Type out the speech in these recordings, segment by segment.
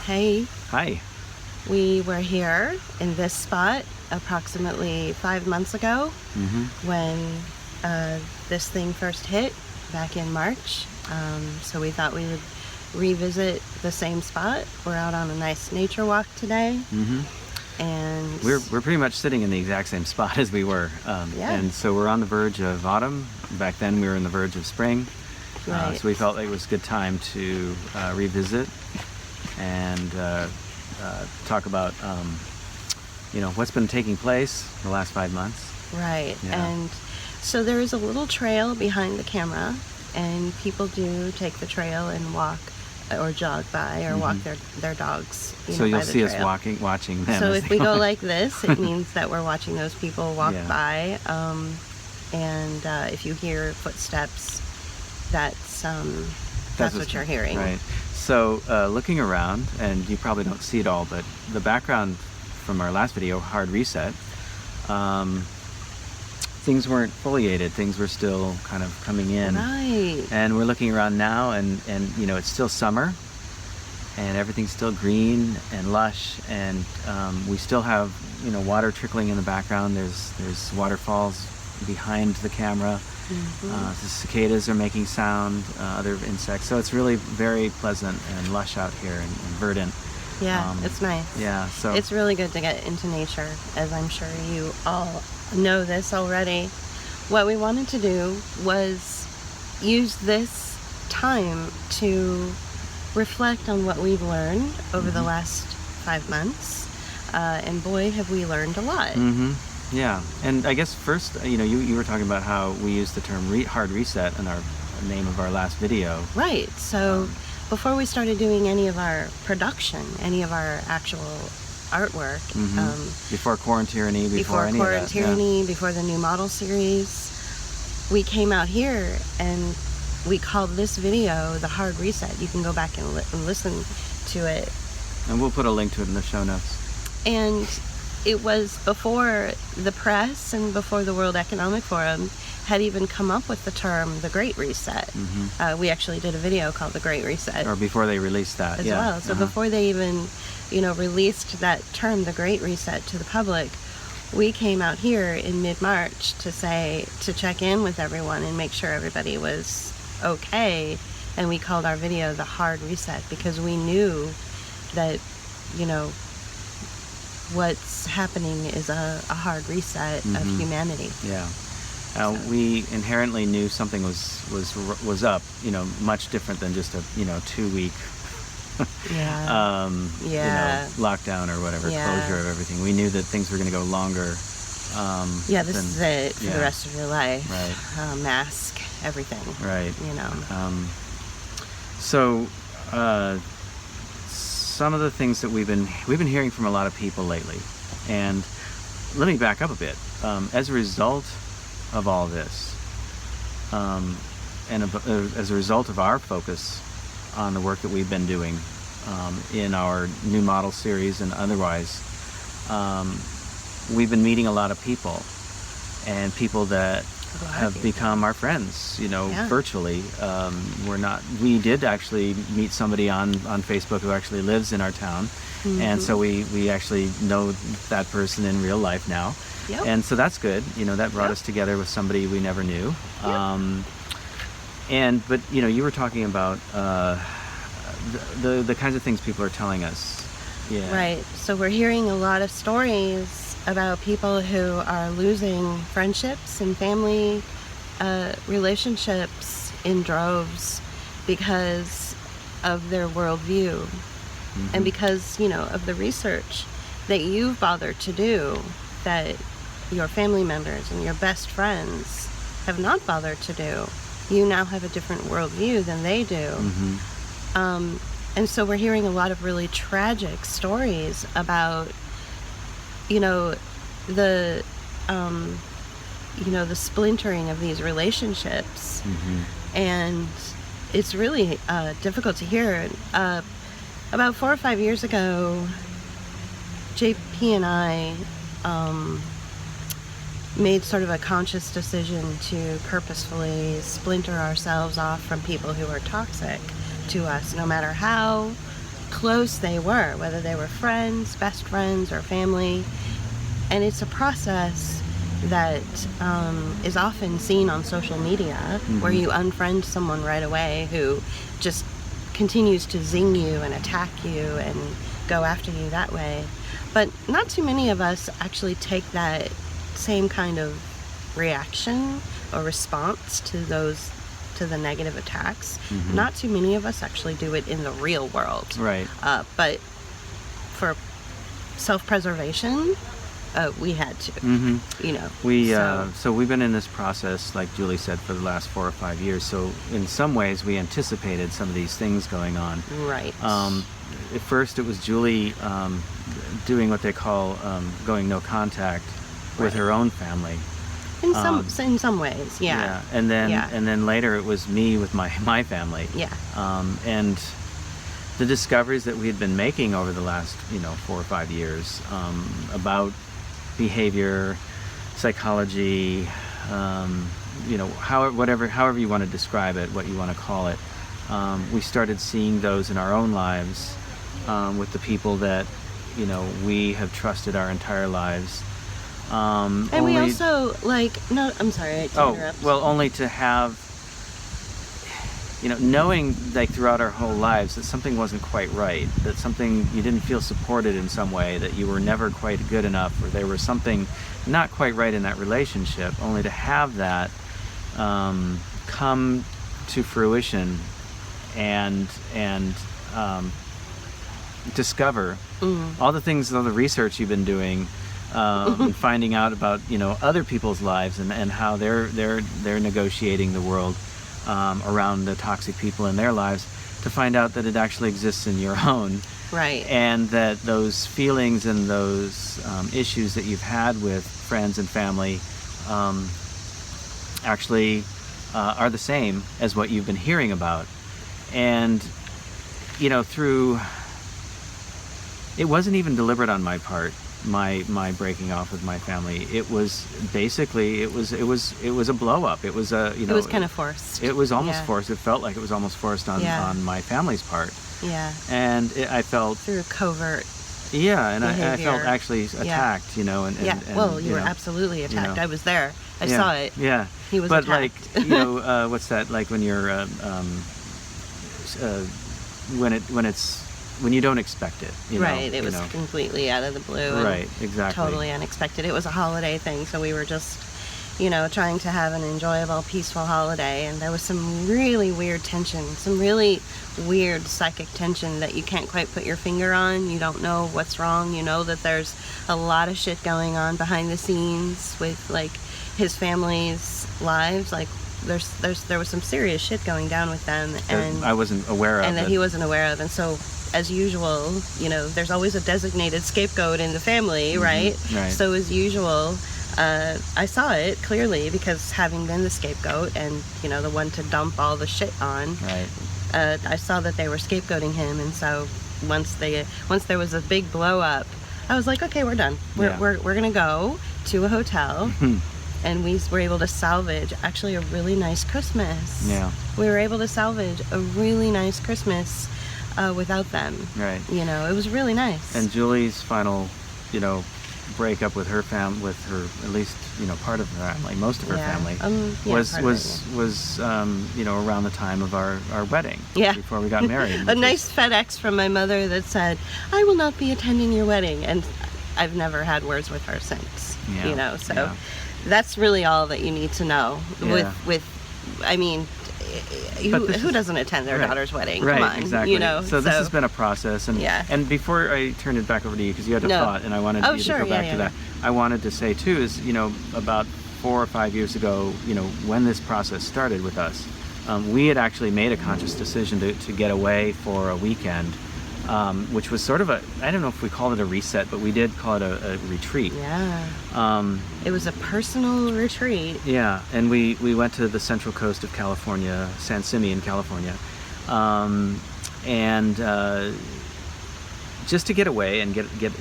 Hey, Hi. we were here in this spot approximately 5 months ago when this thing first hit back in March. So we thought we would revisit the same spot. We're out on a nice nature walk today. And We're pretty much sitting in the exact same spot as we were. Yeah. And so we're on the verge of autumn. Back then we were on the verge of spring. Right. So we felt like it was a good time to revisit and talk about, what's been taking place the last 5 months. Right. Yeah. And so there is a little trail behind the camera, and people do take the trail and walk or jog by or walk their dogs. So you'll by the see us trail. watching them. So as if they we go walk. like this, it means that we're watching those people walk Yeah. by. And if you hear footsteps, that's what you're hearing. Right. So looking around, and you probably don't see it all, but the background from our last video, Hard Reset, things weren't foliated. Things were still kind of coming in. Right. And we're looking around now, and it's still summer, and everything's still green and lush, and we still have water trickling in the background. There's waterfalls behind the camera. The cicadas are making sound, other insects. So it's really very pleasant and lush out here and verdant. Yeah, it's nice. Yeah, so It's really good to get into nature, as I'm sure you all know this already. What we wanted to do was use this time to reflect on what we've learned over the last 5 months. And boy, have we learned a lot. Yeah, and I guess first, you were talking about how we used the term hard reset in our name of our last video. Right. So before we started doing any of our production, any of our actual artwork, Before Quarantine, before any of that, Quarantine, before the new model series, we came out here and we called this video the Hard Reset. You can go back and listen to it. And we'll put a link to it in the show notes. And it was before the press and before the World Economic Forum had even come up with the term the Great Reset. We actually did a video called the Great Reset. Or before they released that. As well. So before they even, released that term, the Great Reset, to the public, we came out here in mid-March to check in with everyone and make sure everybody was okay. And we called our video the Hard Reset because we knew that, what's happening is a hard reset of humanity. Yeah. We inherently knew something was up, much different than just a 2-week lockdown or whatever, closure of everything. We knew that things were going to go longer. This is it for the rest of your life. Right. Mask, everything. Right. So some of the things that we've been hearing from a lot of people lately, and let me back up a bit. As a result of all this, and as a result of our focus on the work that we've been doing in our new model series and otherwise, we've been meeting a lot of people, and people that have become our friends, virtually. We did actually meet somebody on Facebook who actually lives in our town. And so we actually know that person in real life now. Yep. And so that's good. That brought us together with somebody we never knew. But you were talking about the kinds of things people are telling us. Yeah. Right. So we're hearing a lot of stories about people who are losing friendships and family relationships in droves because of their worldview. And because, of the research that you've bothered to do that your family members and your best friends have not bothered to do. You now have a different worldview than they do. And so we're hearing a lot of really tragic stories about, the splintering of these relationships. And it's really difficult to hear. About 4 or 5 years ago, JP and I made sort of a conscious decision to purposefully splinter ourselves off from people who are toxic to us, no matter how close they were, whether they were friends, best friends, or family. And it's a process that is often seen on social media, where you unfriend someone right away who just continues to zing you and attack you and go after you that way. But not too many of us actually take that same kind of reaction or response to the negative attacks. Not too many of us actually do it in the real world. Right. But for self-preservation, we had to. You know. So we've been in this process, like Julie said, for the last 4 or 5 years. So in some ways, we anticipated some of these things going on. Right. At first, it was Julie doing what they call going no contact with her own family. In some ways, yeah. And then later it was me with my family. Yeah. And the discoveries that we had been making over the last 4 or 5 years about behavior, psychology, however you want to describe it, what you want to call it, we started seeing those in our own lives with the people that we have trusted our entire lives. And we also, I'm sorry to interrupt. Well, only to have, knowing throughout our whole lives that something wasn't quite right, that something, you didn't feel supported in some way, that you were never quite good enough, or there was something not quite right in that relationship, only to have that come to fruition and discover all the research you've been doing, and finding out about other people's lives and how they're negotiating the world around the toxic people in their lives, to find out that it actually exists in your own. Right. And that those feelings and those issues that you've had with friends and family actually are the same as what you've been hearing about. And through, it wasn't even deliberate on my part, my breaking off with my family. It was basically, it was a blow up. It was it was kind of forced. It was almost forced. It felt like it was almost forced on my family's part. Yeah. And I felt through covert. Yeah, and I felt actually attacked, Well, you were absolutely attacked. I was there. I saw it. Yeah. He was attacked. But what's that? Like when you're when you don't expect it. Right. It was completely out of the blue. Right. Exactly. Totally unexpected. It was a holiday thing, so we were just, trying to have an enjoyable, peaceful holiday, and there was some really weird tension, some really weird psychic tension that you can't quite put your finger on. You don't know what's wrong. You know that there's a lot of shit going on behind the scenes with his family's lives. There was some serious shit going down with them, and I wasn't aware of, and that he wasn't aware of. And so, as usual, there's always a designated scapegoat in the family, right? Right. So as usual, I saw it clearly, because having been the scapegoat and the one to dump all the shit on, right. I saw that they were scapegoating him. And so once there was a big blow up, I was like, okay, we're done. We're gonna go to a hotel. And we were able to salvage actually a really nice Christmas. Yeah. We were able to salvage a really nice Christmas without them. Right. It was really nice. And Julie's final, breakup with her with her, at least, part of her family, most of her family, was around the time of our wedding. Yeah. Before we got married. A nice FedEx from my mother that said, "I will not be attending your wedding," and I've never had words with her since. Yeah. So. Yeah. That's really all that you need to know. Yeah. Who doesn't attend their daughter's wedding? Right, Come on, exactly. So this has been a process, and before I turn it back over to you, because you had a thought, and I wanted you to go back to that. I wanted to say too is, about 4 or 5 years ago, when this process started with us, we had actually made a conscious decision to get away for a weekend. Which was sort of I don't know if we called it a reset, but we did call it a retreat. Yeah. It was a personal retreat. Yeah, and we went to the central coast of California, San Simeon, California, and just to get away and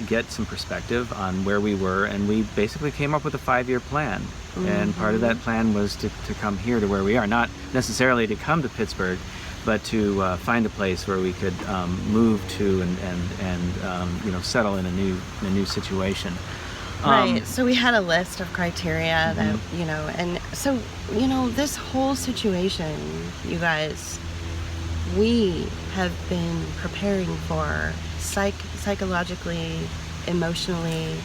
get some perspective on where we were, and we basically came up with a 5-year plan. And part of that plan was to come here to where we are, not necessarily to come to Pittsburgh, but to find a place where we could move to and settle in a new situation. Right. So we had a list of criteria that, and so, this whole situation, you guys, we have been preparing for psychologically, emotionally,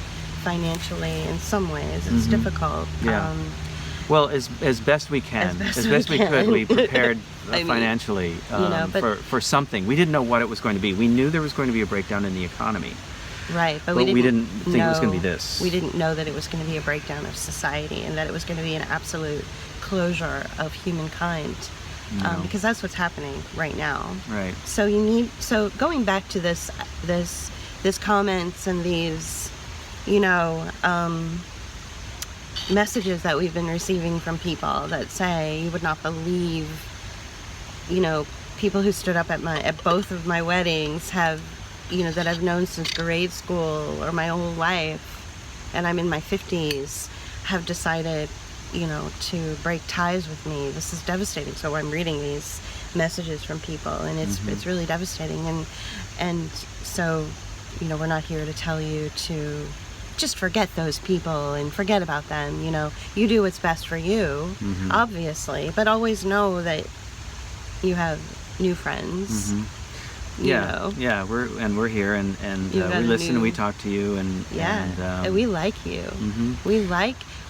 financially. In some ways, it's difficult. Yeah. Well, as best we can, as best we could, we prepared financially for something. We didn't know what it was going to be. We knew there was going to be a breakdown in the economy. Right, but we didn't think it was going to be this. We didn't know that it was going to be a breakdown of society and that it was going to be an absolute closure of humankind, because that's what's happening right now. Right. So going back to this comments and these, messages that we've been receiving from people that say, you would not believe, people who stood up at both of my weddings have, that I've known since grade school or my whole life, and I'm in my 50s, have decided, to break ties with me. This is devastating. So I'm reading these messages from people, and it's really devastating. And so, we're not here to tell you to just forget those people and forget about them. You do what's best for you, obviously, but always know that you have new friends. Yeah, we're here, and we listen and we talk to you, and we like you.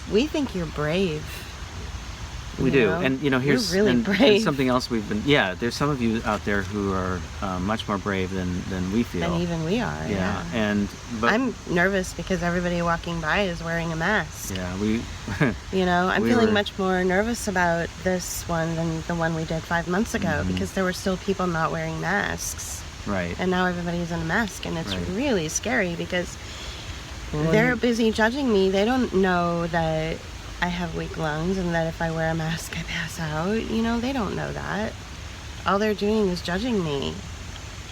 We think you're brave. We do, and here's you're really brave. And something else we've been. Yeah, there's some of you out there who are much more brave than we feel. Than even we are. Yeah. But I'm nervous because everybody walking by is wearing a mask. Yeah, we. I'm feeling much more nervous about this one than the one we did 5 months ago, because there were still people not wearing masks. Right. And now everybody's in a mask, and it's really scary because they're busy judging me. They don't know that I have weak lungs and that if I wear a mask I pass out. They don't know that. All they're doing is judging me.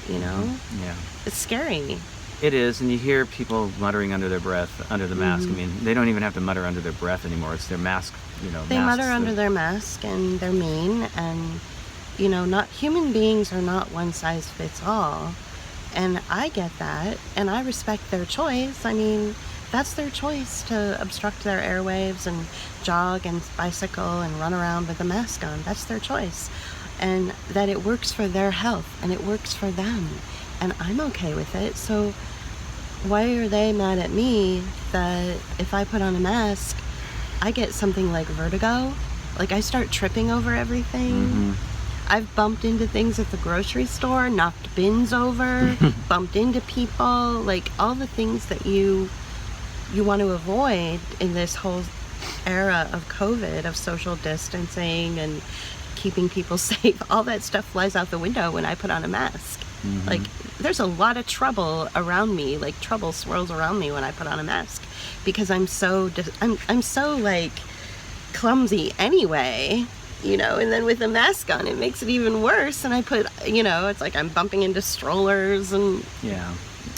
Yeah. It's scary. It is, and you hear people muttering under their breath under the mask. I mean, they don't even have to mutter under their breath anymore. It's their mask, They mutter under their mask, and they're mean, and not human beings are not one size fits all. And I get that, and I respect their choice. I mean, that's their choice to obstruct their airwaves and jog and bicycle and run around with a mask on. That's their choice. And that it works for their health and it works for them. And I'm okay with it. So why are they mad at me that if I put on a mask, I get something like vertigo? Like I start tripping over everything. I've bumped into things at the grocery store, knocked bins over, bumped into people, like all the things that you want to avoid in this whole era of COVID, of social distancing and keeping people safe. All that stuff flies out the window when I put on a mask. Like there's a lot of trouble around me, like trouble swirls around me when I put on a mask, because I'm so like clumsy anyway. And then with a mask on, it makes it even worse. And I put, it's like I'm bumping into strollers and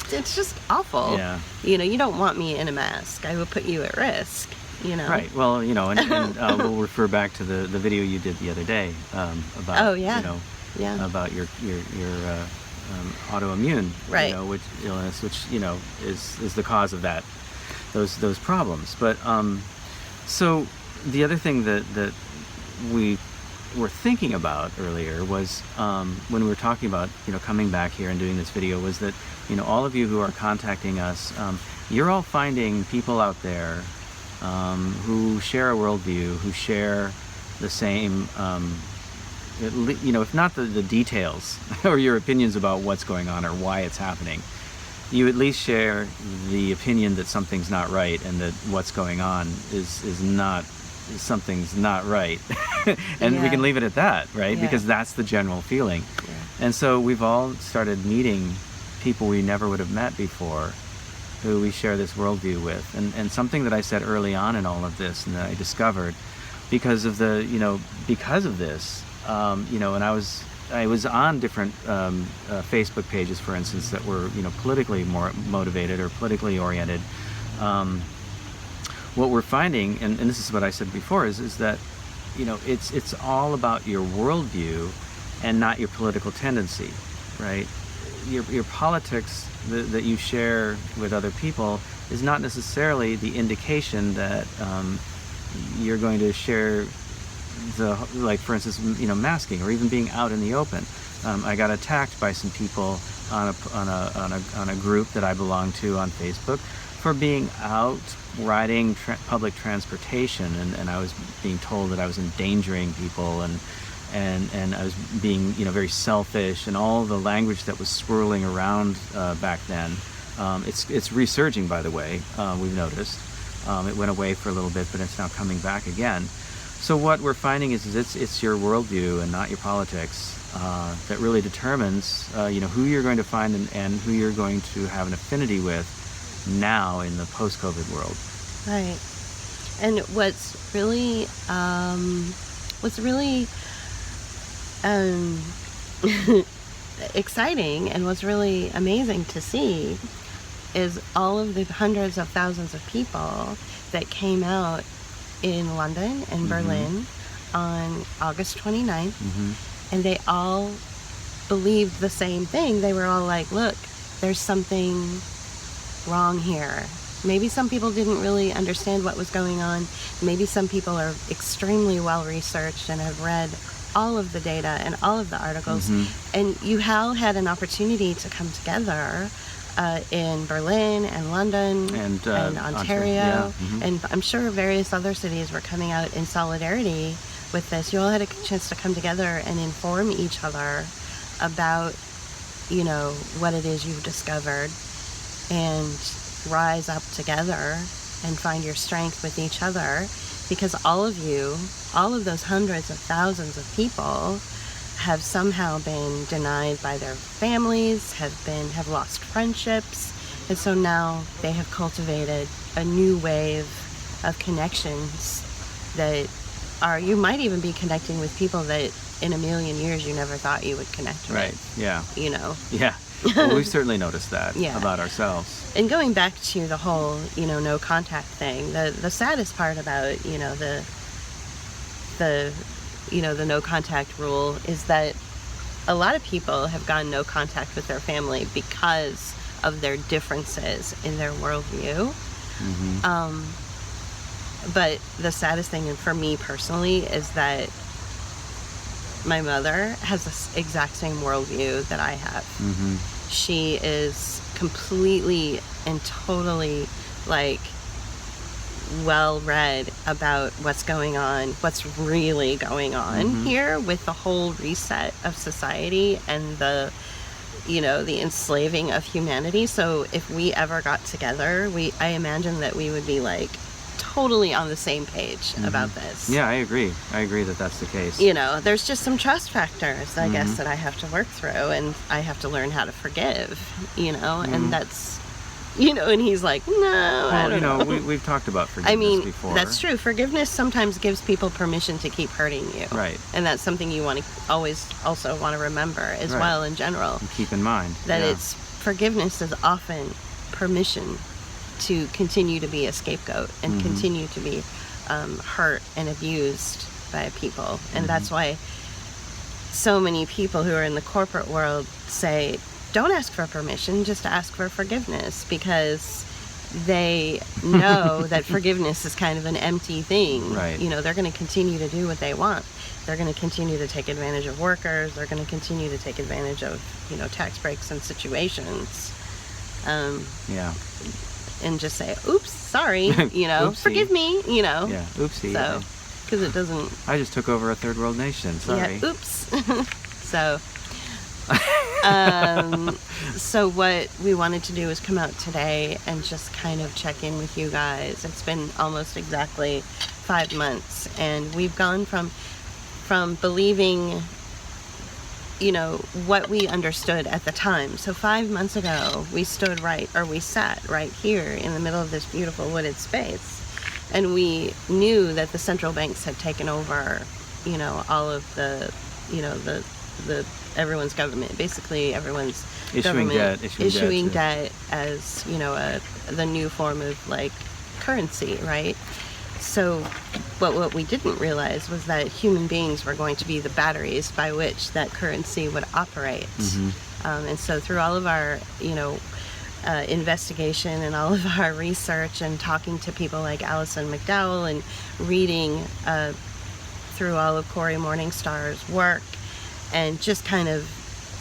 it's just awful. Yeah. You don't want me in a mask. I would put you at risk, Right. Well, and we'll refer back to the video you did the other day about, about your autoimmune, which illness, which, is the cause of those problems. But, so the other thing that we were thinking about earlier was when we were talking about coming back here and doing this video, was that all of you who are contacting us, you're all finding people out there who share a worldview, who share the same if not the details or your opinions about what's going on or why it's happening, you at least share the opinion that something's not right and that what's going on something's not right. And we can leave it at that, right? Because that's the general feeling. And so we've all started meeting people we never would have met before, who we share this worldview with. And something that I said early on in all of this, and that I discovered because of this, and I was on different Facebook pages, for instance, that were politically more motivated or politically oriented. What we're finding, and this is what I said before, is that it's all about your worldview and not your political tendency, right? Your politics that you share with other people is not necessarily the indication that you're going to share like, for instance, masking or even being out in the open. I got attacked by some people on a group that I belong to on Facebook for being out riding public transportation, and I was being told that I was endangering people, and I was being very selfish, and all the language that was swirling around back then. It's resurging, by the way. We've noticed it went away for a little bit, but it's now coming back again. So what we're finding is it's your worldview and not your politics that really determines who you're going to find and who you're going to have an affinity with now in the post-COVID world. Right. And what's really exciting and what's really amazing to see is all of the hundreds of thousands of people that came out in London and Berlin on August 29th, and they all believed the same thing. They were all like, look, there's something wrong here. Maybe some people didn't really understand what was going on. Maybe some people are extremely well researched and have read all of the data and all of the articles. And you all had an opportunity to come together in Berlin and London and Ontario. Yeah. And I'm sure various other cities were coming out in solidarity with this. You all had a chance to come together and inform each other about, what it is you've discovered, and rise up together and find your strength with each other, because all of those hundreds of thousands of people have somehow been denied by their families, have lost friendships, and so now they have cultivated a new wave of connections that you might even be connecting with people that in a million years you never thought you would connect with. Right, yeah. Yeah. Well, we've certainly noticed that about ourselves. And going back to the whole, no contact thing, the saddest part about, the no contact rule is that a lot of people have gone no contact with their family because of their differences in their worldview. But the saddest thing, and for me personally, is that my mother has the exact same worldview that I have. She is completely and totally well read about what's going on, what's really going on here with the whole reset of society and the enslaving of humanity. So if we ever got together, I imagine that we would be totally on the same page about this. Yeah, I agree that that's the case. There's just some trust factors, I guess, that I have to work through, and I have to learn how to forgive, and that's, and he's like, no, I don't know. We've talked about forgiveness before. That's true. Forgiveness sometimes gives people permission to keep hurting you. Right. And that's something you want to always also want to remember as well in general. And keep in mind. That forgiveness is often permission to continue to be a scapegoat and continue to be hurt and abused by people. And that's why so many people who are in the corporate world say, don't ask for permission, just ask for forgiveness, because they know that forgiveness is kind of an empty thing. Right. They're going to continue to do what they want. They're going to continue to take advantage of workers. They're going to continue to take advantage of, tax breaks and situations. And just say, oops, sorry, forgive me, Yeah, oopsie. So, because it doesn't... I just took over a third world nation, sorry. Yeah, oops. So, so what we wanted to do is come out today and just kind of check in with you guys. It's been almost exactly 5 months, and we've gone from believing, what we understood at the time. So 5 months ago, we sat right here in the middle of this beautiful wooded space, and we knew that the central banks had taken over, all of the everyone's government, basically everyone's issuing debt as, the new form of currency, right? So what we didn't realize was that human beings were going to be the batteries by which that currency would operate. And so through all of our, investigation and all of our research and talking to people like Alison McDowell and reading through all of Corey Morningstar's work and just kind of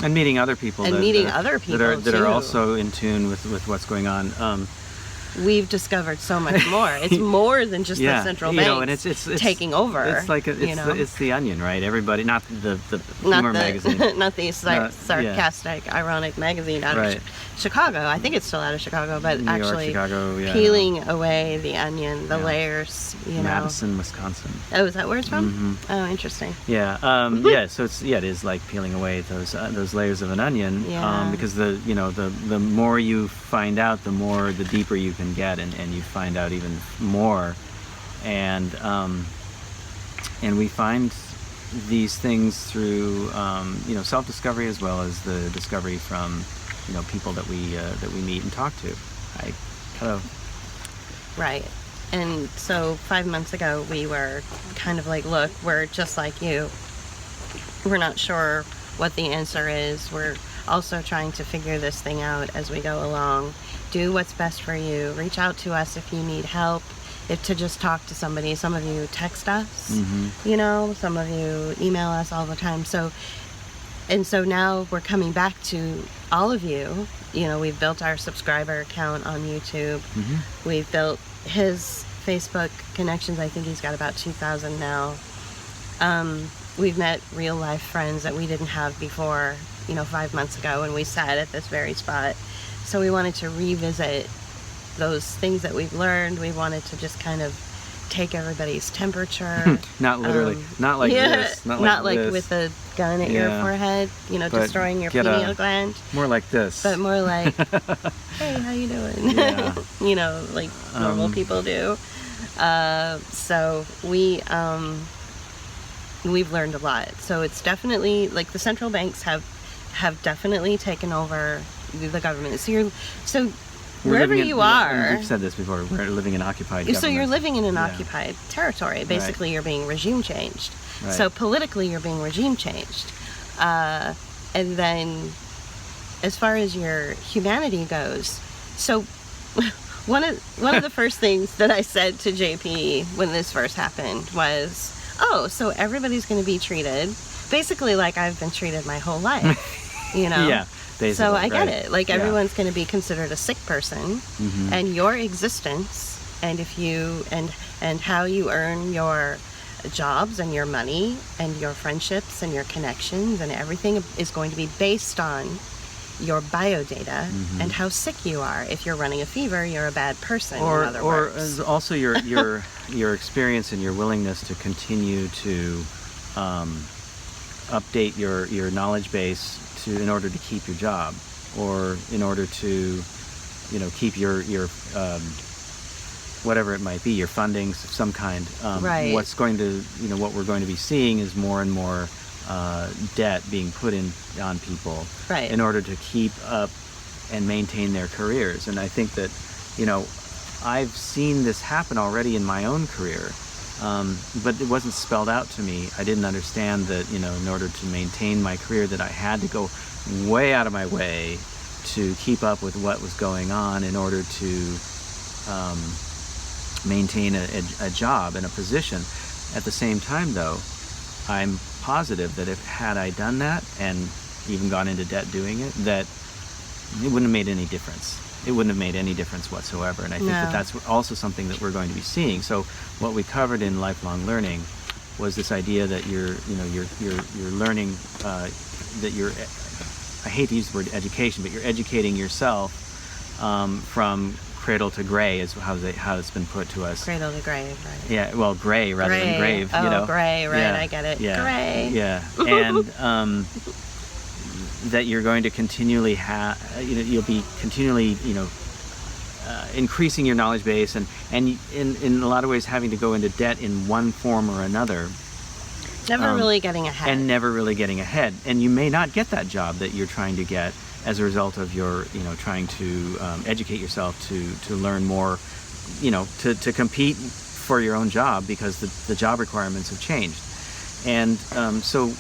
and meeting other people that are also in tune with what's going on. We've discovered so much more. It's more than just the central banks and it's taking over. It's like it's the Onion, right? Everybody, not the humor magazine, not the sarcastic, ironic magazine out of Chicago. I think it's still out of Chicago, but New actually York, Chicago, peeling away the onion, the layers. Madison, Wisconsin. Oh, is that where it's from? Oh, interesting. Yeah, So it is like peeling away those layers of an onion. Because the more you find out, the deeper you can get, and you find out even more, and we find these things through self-discovery as well as the discovery from people that we meet and talk to. Right. And so 5 months ago we were kind of like, look, we're just like you. We're not sure what the answer is. We're also trying to figure this thing out as we go along. Do what's best for you. Reach out to us if you need help. If to just talk to somebody. Some of you text us, some of you email us all the time. So now we're coming back to all of you. We've built our subscriber account on YouTube. We've built his Facebook connections. I think he's got about 2,000 now. We've met real life friends that we didn't have before, 5 months ago when we sat at this very spot. So we wanted to revisit those things that we've learned. We wanted to just kind of take everybody's temperature. Not literally. Not like this. Not like with a gun at your forehead, destroying your pineal gland. More like this. But more like, hey, how you doing? Yeah. Like normal people do. So we've learned a lot. So it's definitely like the central banks have definitely taken over the government. So wherever you are, we've said this before, we're living in occupied government. So you're living in an occupied territory. Basically, you're being regime changed. Right. So politically, you're being regime changed. And then as far as your humanity goes, so one of the first things that I said to JP when this first happened was, oh, so everybody's going to be treated basically like I've been treated my whole life. Yeah, basically. So I get it. Like everyone's going to be considered a sick person, and your existence, and if you and how you earn your jobs and your money and your friendships and your connections and everything is going to be based on your biodata and how sick you are. If you're running a fever, you're a bad person. Or in other words. Also your experience and your willingness to continue to update your knowledge base in order to keep your job, or in order to keep your whatever it might be, your fundings of some kind. Right. What's going to what we're going to be seeing is more and more debt being put on people in order to keep up and maintain their careers. And I think that I've seen this happen already in my own career. But it wasn't spelled out to me. I didn't understand that, in order to maintain my career, that I had to go way out of my way to keep up with what was going on in order to maintain a job and a position. At the same time, though, I'm positive that had I done that and even gone into debt doing it, that it wouldn't have made any difference. It wouldn't have made any difference whatsoever. And I think that that's also something that we're going to be seeing. So what we covered in lifelong learning was this idea that you're learning, that you're, I hate to use the word education, but you're educating yourself from cradle to gray is how it's been put to us. Cradle to grave, right? Yeah, well, gray rather than grave. Oh, gray, right? I get it. Yeah, gray. Yeah, and that you're going to continually you'll be continually increasing your knowledge base and in a lot of ways having to go into debt in one form or another. Never really getting ahead. And never really getting ahead. And you may not get that job that you're trying to get as a result of your, trying to educate yourself to learn more, to compete for your own job because the job requirements have changed. And so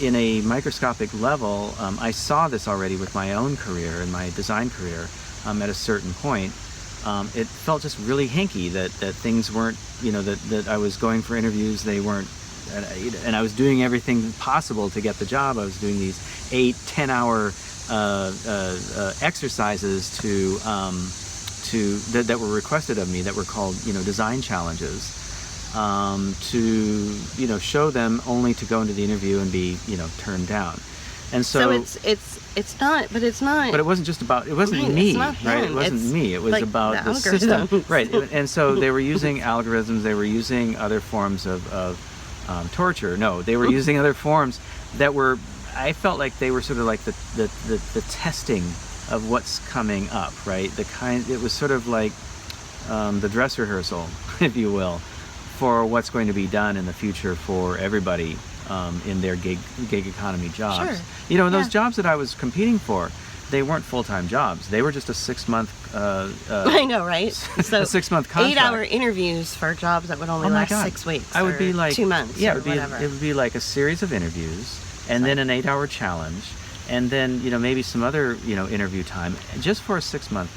in a microscopic level, I saw this already with my own career and my design career at a certain point. It felt just really hinky that things weren't, that I was going for interviews, they weren't, and I was doing everything possible to get the job. I was doing these 8-10 hour exercises that were requested of me that were called, design challenges. To show them, only to go into the interview and be turned down. And so it's not, but it's not. But it wasn't just about, it wasn't right, me, it's not right? him. It wasn't it's me. It was like about the algorithms. system, right? And so they were using algorithms. They were using other forms of torture. No, they were using other forms that were. I felt like they were sort of like the testing of what's coming up, right? It was sort of like the dress rehearsal, if you will, for what's going to be done in the future for everybody in their gig economy jobs. Sure. Those jobs that I was competing for, they weren't full-time jobs. They were just a 6-month. I know, right? So a 6-month contract. 8-hour interviews for jobs that would only last 6 weeks. I would be like 2 months. Yeah, or whatever. It would be like a series of interviews, and then an 8-hour challenge, and then maybe some other interview time, just for a 6-month.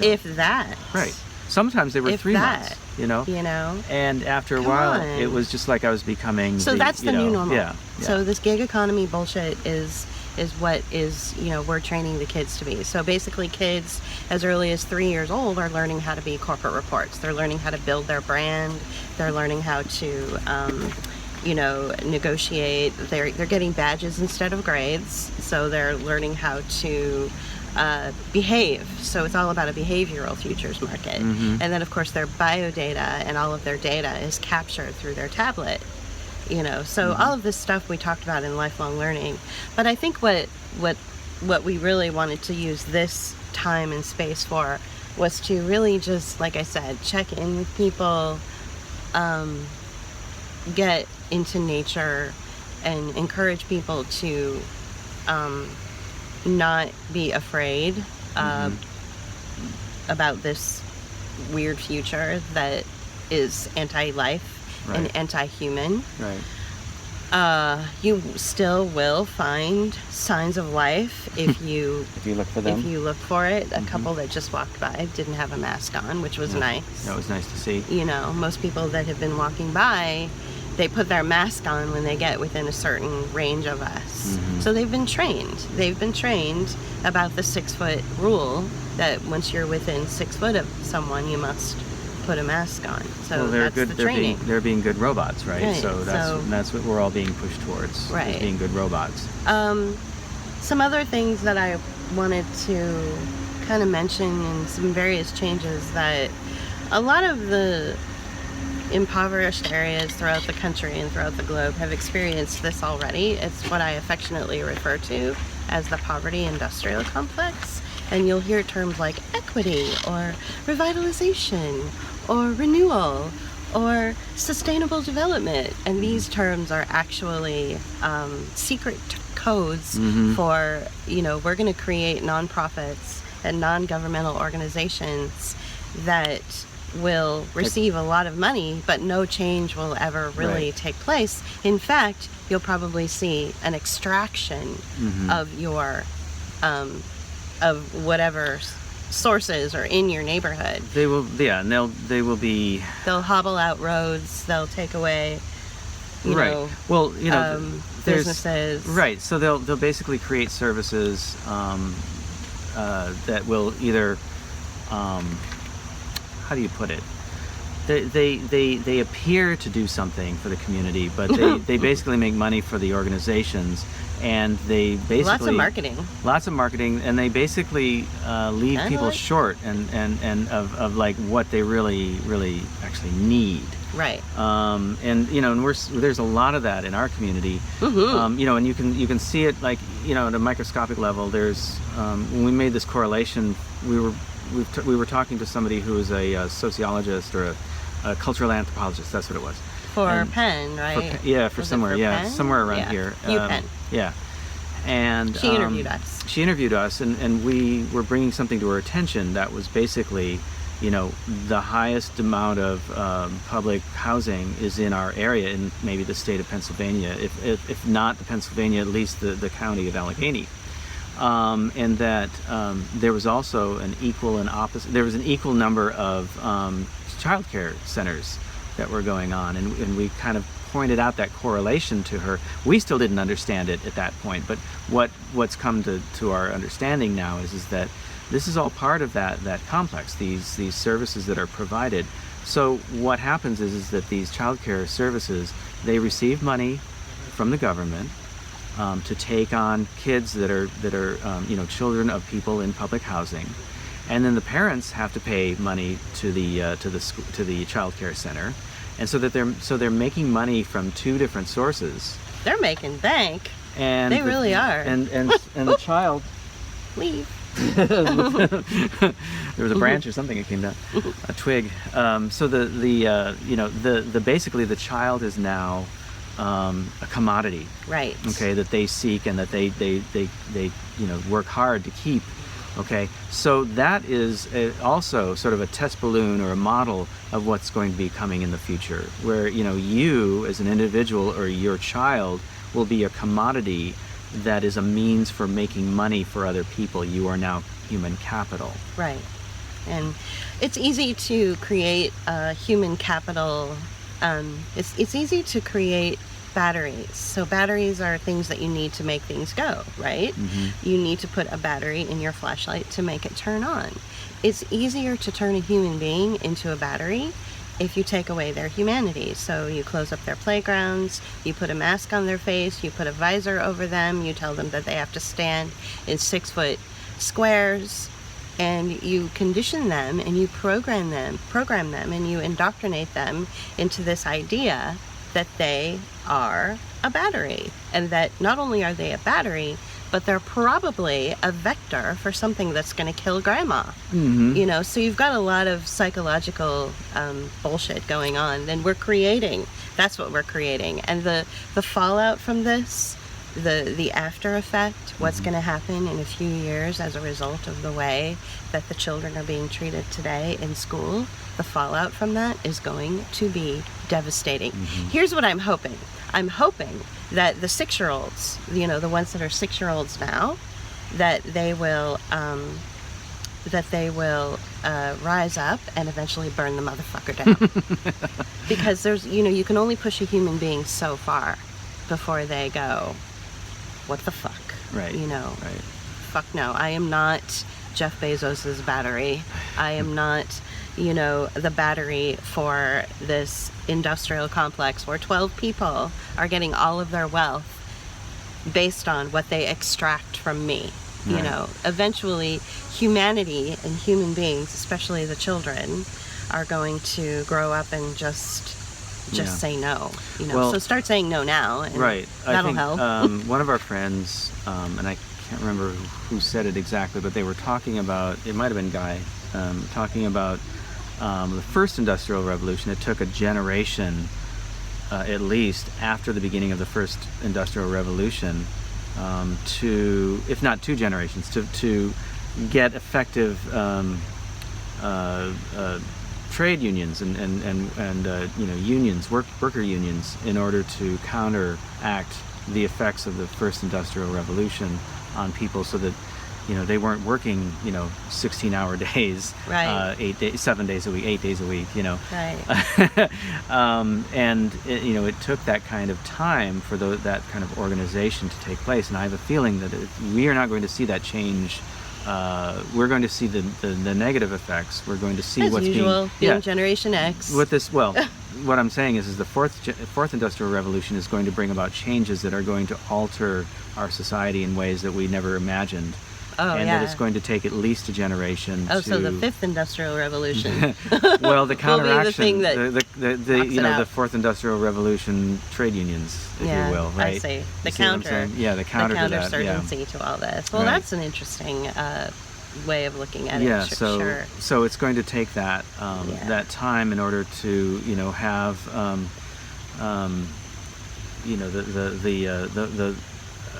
If that. Right. Sometimes they were 3 months. And after a while, it was just like I was becoming. So that's the new normal. Yeah. So this gig economy bullshit is what is we're training the kids to be. So basically, kids as early as 3 years old are learning how to be corporate reports. They're learning how to build their brand. They're learning how to negotiate. They're getting badges instead of grades. So they're learning how to behave. So it's all about a behavioral futures market. Mm-hmm. And then of course their biodata and all of their data is captured through their tablet. So Mm-hmm. all of this stuff we talked about in lifelong learning. But I think what we really wanted to use this time and space for was to really just, like I said, check in with people, get into nature, and encourage people to not be afraid about this weird future that is anti-life and anti-human. Right. You still will find signs of life if you if you look for them. If you look for it. A couple that just walked by didn't have a mask on, which was nice. That was nice to see. Most people that have been walking by, they put their mask on when they get within a certain range of us. Mm-hmm. So they've been trained. They've been trained about the 6-foot rule that once you're within 6 foot of someone, you must put a mask on. So they're that's good. the training. They're being good robots, right? Right, So that's what we're all being pushed towards. Right. Is being good robots. Some other things that I wanted to kind of mention in some various changes, that a lot of the impoverished areas throughout the country and throughout the globe have experienced this already. It's what I affectionately refer to as the poverty industrial complex. And you'll hear terms like equity or revitalization or renewal or sustainable development. And these terms are actually secret codes for, we're going to create nonprofits and non-governmental organizations that will receive a lot of money, but no change will ever really take place. In fact, you'll probably see an extraction of your of whatever sources are in your neighborhood. They will, and they'll hobble out roads. They'll take away, well, businesses. Right. So they'll basically create services that will either, how do you put it? They appear to do something for the community, but they basically make money for the organizations, and they basically lots of marketing, and they basically leave people short and of like what they really actually need. Right. And there's a lot of that in our community. And you can see it, like, at a microscopic level. There's when we made this correlation, we were talking to somebody who is a sociologist or a cultural anthropologist. That's what it was. For Penn, right? For somewhere, Penn? somewhere around here. UPenn. Yeah. And she interviewed us. She interviewed us, and we were bringing something to her attention that was basically the highest amount of public housing is in our area, in maybe the state of Pennsylvania, if not the Pennsylvania, at least the county of Allegheny. And that there was also an equal number of child care centers that were going on, and we kind of pointed out that correlation to her. We still didn't understand it at that point, but what's come to our understanding now is that this is all part of that complex, these services that are provided. So what happens is that these child care services, they receive money from the government to take on kids that are children of people in public housing, and then the parents have to pay money to the child care center, and so they're making money from two different sources. They're making bank. And they really are. And the child leave. There was a branch or something that came down, a twig. So basically the child is now a commodity, right? Okay, that they seek and that they work hard to keep. Okay, so that is also sort of a test balloon or a model of what's going to be coming in the future, where you as an individual or your child will be a commodity that is a means for making money for other people. You are now human capital. Right. And it's easy to create human capital. It's easy to create batteries. So batteries are things that you need to make things go, right? Mm-hmm. You need to put a battery in your flashlight to make it turn on. It's easier to turn a human being into a battery if you take away their humanity. So you close up their playgrounds, you put a mask on their face, you put a visor over them, you tell them that they have to stand in 6-foot squares, and you condition them and you program them and you indoctrinate them into this idea that they are a battery, and that not only are they a battery, but they're probably a vector for something that's going to kill grandma. Mm-hmm. So you've got a lot of psychological bullshit going on, and that's what we're creating. And the fallout from this, the after effect, what's going to happen in a few years as a result of the way that the children are being treated today in school, the fallout from that is going to be devastating. Mm-hmm. Here's what I'm hoping. I'm hoping that the 6-year-olds, the ones that are 6-year-olds now, that they will rise up and eventually burn the motherfucker down. Because there's, you can only push a human being so far before they go, what the fuck? Right. Right. Fuck no. I am not Jeff Bezos's battery. I am not, the battery for this industrial complex where 12 people are getting all of their wealth based on what they extract from me. Right. Eventually humanity and human beings, especially the children, are going to grow up and just say no. Well, so start saying no now, and right. That'll help. One of our friends, and I can't remember who said it exactly, but they were talking about, it might have been Guy, talking about the first industrial revolution. It took a generation, at least, after the beginning of the first industrial revolution, to, if not 2 generations, to get effective trade unions and unions, worker unions, in order to counteract the effects of the first industrial revolution on people, so that they weren't working 16-hour days, right. 7 days a week, 8 days a week, right. And it took that kind of time for that kind of organization to take place, and I have a feeling that we are not going to see that change. We're going to see the negative effects. We're going to see as what's usual, being Generation X. What I'm saying is the fourth industrial revolution is going to bring about changes that are going to alter our society in ways that we never imagined. That it's going to take at least a generation. So the 5th industrial revolution. Well, the counteraction, will be the thing that the 4th industrial revolution, trade unions, if you will, right? I see. The counter. Yeah, the counter to that. Countersurgency to all this. Well, that's an interesting way of looking at it. Yeah. Sure. So it's going to take that that time in order to the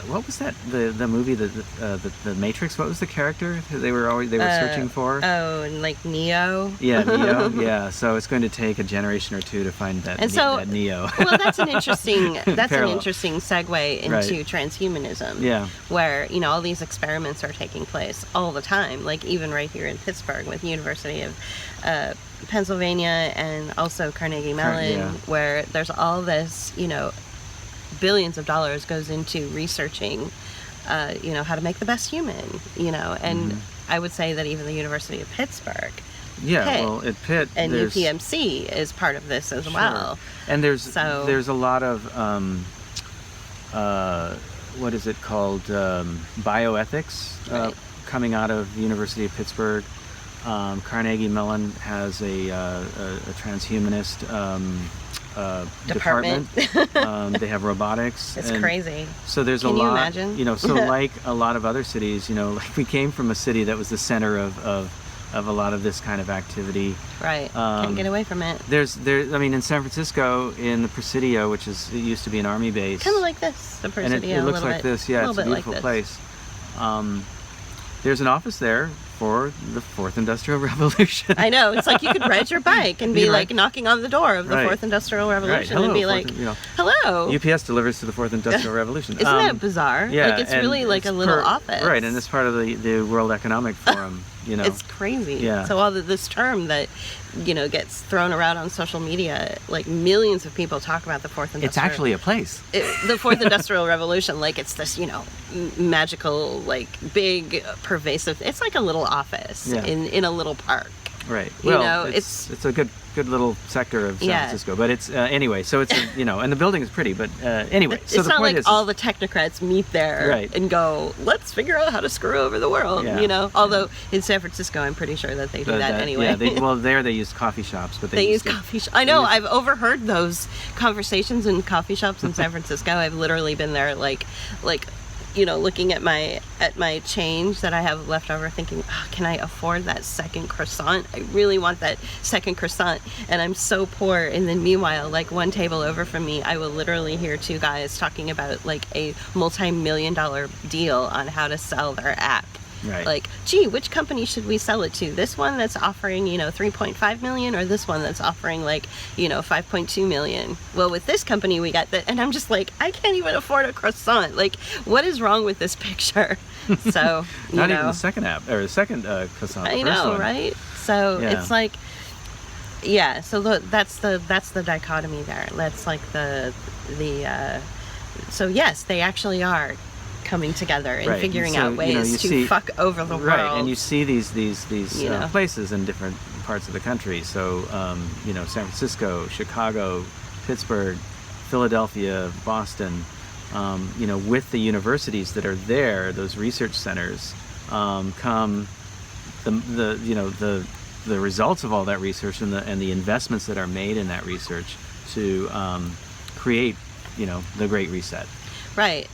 what was that? The movie, the Matrix. What was the character who they were searching for? Oh, and like Neo. Yeah, Neo. Yeah. So it's going to take a generation or two to find that. And so, that Neo. Well, that's an interesting Parallel. segue into transhumanism. Yeah. Where all these experiments are taking place all the time. Like even right here in Pittsburgh with the University of Pennsylvania and also Carnegie Mellon, where there's all this, billions of dollars goes into researching, how to make the best human, and I would say that even the University of Pittsburgh, Pitt and UPMC is part of this as well. And there's a lot of what is it called, bioethics coming out of the University of Pittsburgh. Carnegie Mellon has a transhumanist department. They have robotics. It's crazy. So there's Can a lot. Can you imagine? So like a lot of other cities, like we came from a city that was the center of a lot of this kind of activity. Right. Can't get away from it. In San Francisco, in the Presidio, it used to be an army base. Kind of like this, the Presidio. And it looks like this. Yeah, it's a beautiful place. There's an office there for the Fourth Industrial Revolution. I know. It's like you could ride your bike and be like knocking on the door of the Fourth Industrial Revolution and be like, hello. UPS delivers to the Fourth Industrial Revolution. Isn't that bizarre? Yeah. Like it's really like a little office. Right, and it's part of the World Economic Forum. It's crazy. Yeah. So all this term that gets thrown around on social media, like millions of people talk about the Fourth Industrial. It's actually a place. The Fourth Industrial Revolution, like it's this magical, like big, pervasive. It's like a little office in a little park. Right. Well, it's a good little sector of San Francisco, but it's anyway. So it's and the building is pretty, but anyway. So it's not like all the technocrats meet there and go, let's figure out how to screw over the world. Although in San Francisco, I'm pretty sure that they do that anyway. Yeah. There they use coffee shops, but they use coffee shops. I know. I've overheard those conversations in coffee shops in San Francisco. I've literally been there, like. Looking at my change that I have left over, thinking, can I afford that second croissant? I really want that second croissant, and I'm so poor. And then meanwhile, like one table over from me, I will literally hear two guys talking about like a multi-million-dollar deal on how to sell their app. Right. Like, gee, which company should we sell it to? This one that's offering, 3.5 million, or this one that's offering like, 5.2 million? Well, with this company we got that, and I'm just like, I can't even afford a croissant. Like, what is wrong with this picture? So, not even the second app or the second croissant. I know, right? So it's like, so that's the dichotomy there. That's like the so yes, they actually are coming together and figuring out ways to fuck over the world. Right, and you see these places in different parts of the country. So, San Francisco, Chicago, Pittsburgh, Philadelphia, Boston, with the universities that are there, those research centers, come the results of all that research and the investments that are made in that research to create, the Great Reset. Right.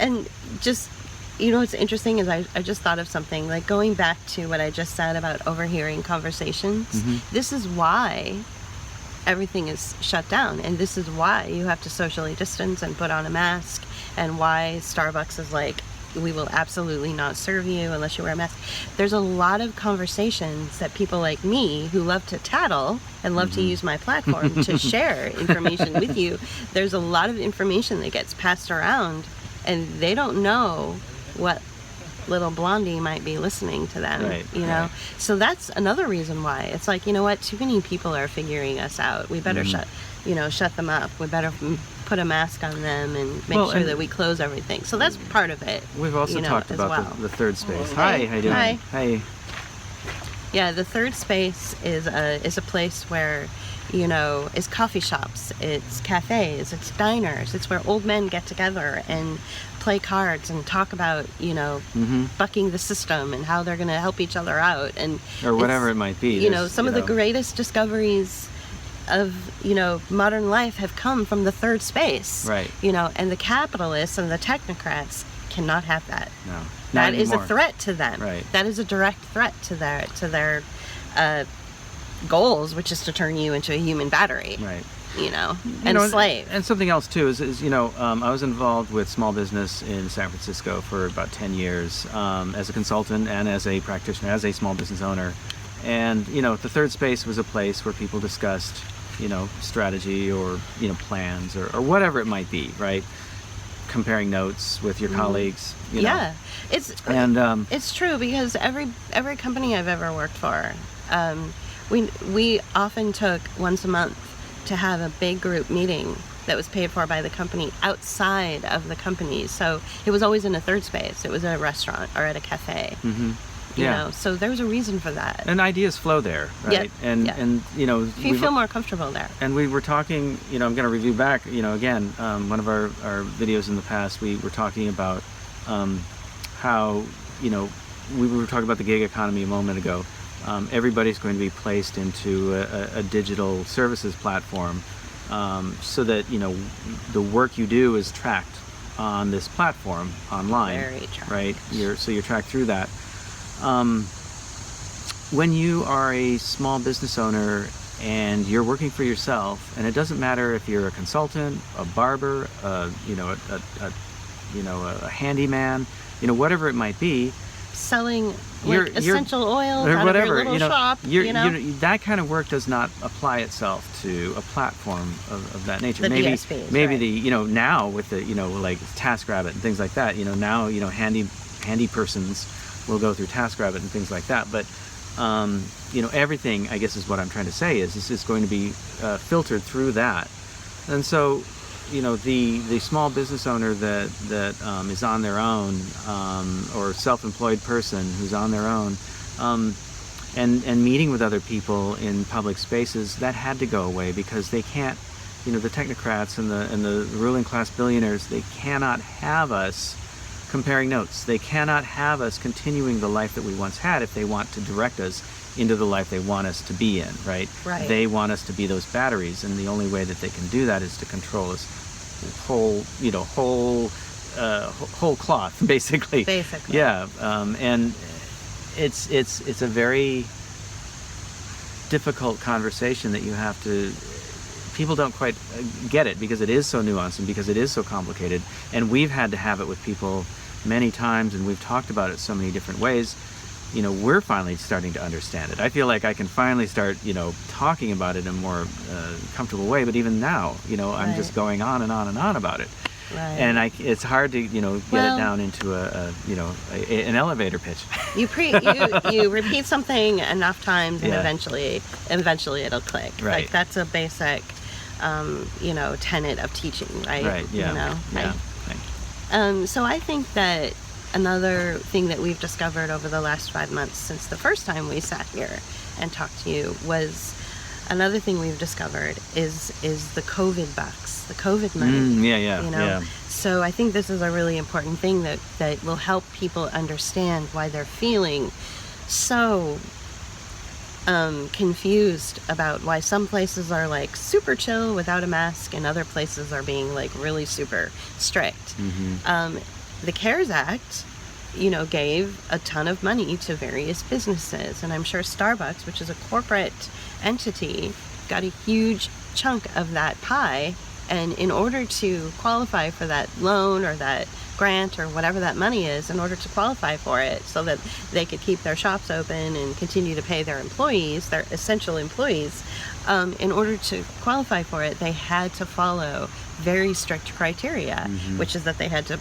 And just, what's interesting is I just thought of something, like going back to what I just said about overhearing conversations. This is why everything is shut down, and this is why you have to socially distance and put on a mask, and why Starbucks is like, we will absolutely not serve you unless you wear a mask. There's a lot of conversations that people like me, who love to tattle and love to use my platform to share information with you, there's a lot of information that gets passed around, and they don't know what little blondie might be listening to them, Right. So that's another reason why it's like, what, too many people are figuring us out. We better shut them up. We better put a mask on them and make sure that we close everything. So that's part of it. We've also talked about the third space. Hi, how you doing? Hi. Hey. Yeah, the third space is a place where, is coffee shops, it's cafes, it's diners, it's where old men get together and play cards and talk about, bucking the system and how they're going to help each other out, and or whatever it might be. Some of the greatest discoveries of modern life have come from the third space. Right. And the capitalists and the technocrats cannot have that. No. That is a threat to them. Right. That is a direct threat to their goals, which is to turn you into a human battery. Right. enslaved. And something else too is I was involved with small business in San Francisco for about 10 years as a consultant and as a practitioner, as a small business owner. And the third space was a place where people discussed strategy or plans or whatever it might be, right? Comparing notes with your colleagues. Yeah, it's true, because every company I've ever worked for, we often took once a month to have a big group meeting that was paid for by the company outside of the company. So it was always in a third space. It was at a restaurant or at a cafe. Mm-hmm. So there was a reason for that. And ideas flow there, right? Yep. And if you feel more comfortable there. And we were talking, I'm going to review back, again, one of our videos in the past, we were talking about how, we were talking about the gig economy a moment ago. Everybody's going to be placed into a digital services platform so that, the work you do is tracked on this platform online. Very tracked. Right? You're tracked through that. When you are a small business owner and you're working for yourself, and it doesn't matter if you're a consultant, a barber, a handyman, whatever it might be, selling essential oils or out whatever, of your little shop, that kind of work does not apply itself to a platform of that nature. The maybe DSPs, maybe right. Now with the like TaskRabbit and things like that, now handy persons will go through TaskRabbit and things like that, but everything, I guess, is what I'm trying to say is this is going to be filtered through that. And so the small business owner that is on their own, or self-employed person who's on their own, and meeting with other people in public spaces, that had to go away, because they can't, the technocrats and the ruling class billionaires, they cannot have us comparing notes. They cannot have us continuing the life that we once had if they want to direct us into the life they want us to be in, right? Right. They want us to be those batteries, and the only way that they can do that is to control us whole cloth, basically. Basically. Yeah, and it's a very difficult conversation that you have to. People don't quite get it because it is so nuanced and because it is so complicated, and we've had to have it with people many times, and we've talked about it so many different ways. We're finally starting to understand it. I feel like I can finally start, talking about it in a more comfortable way. But even now, I'm just going on and on and on about it. Right. And it's hard to, get it down into an elevator pitch. You repeat something enough times, and Yeah. eventually it'll click. Right. Like that's a basic, tenet of teaching, right? Right. Yeah. Yeah. So I think that another thing that we've discovered over the last 5 months since the first time we sat here and talked to you was another thing we've discovered is the COVID bucks, the COVID money. Yeah. So I think this is a really important thing that will help people understand why they're feeling so confused about why some places are like super chill without a mask and other places are being like really super strict. Mm-hmm. The CARES Act, gave a ton of money to various businesses, and I'm sure Starbucks, which is a corporate entity, got a huge chunk of that pie. And in order to qualify for that loan or that grant or whatever that money is, in order to qualify for it so that they could keep their shops open and continue to pay their employees, their essential employees, in order to qualify for it, they had to follow very strict criteria, which is that they had to,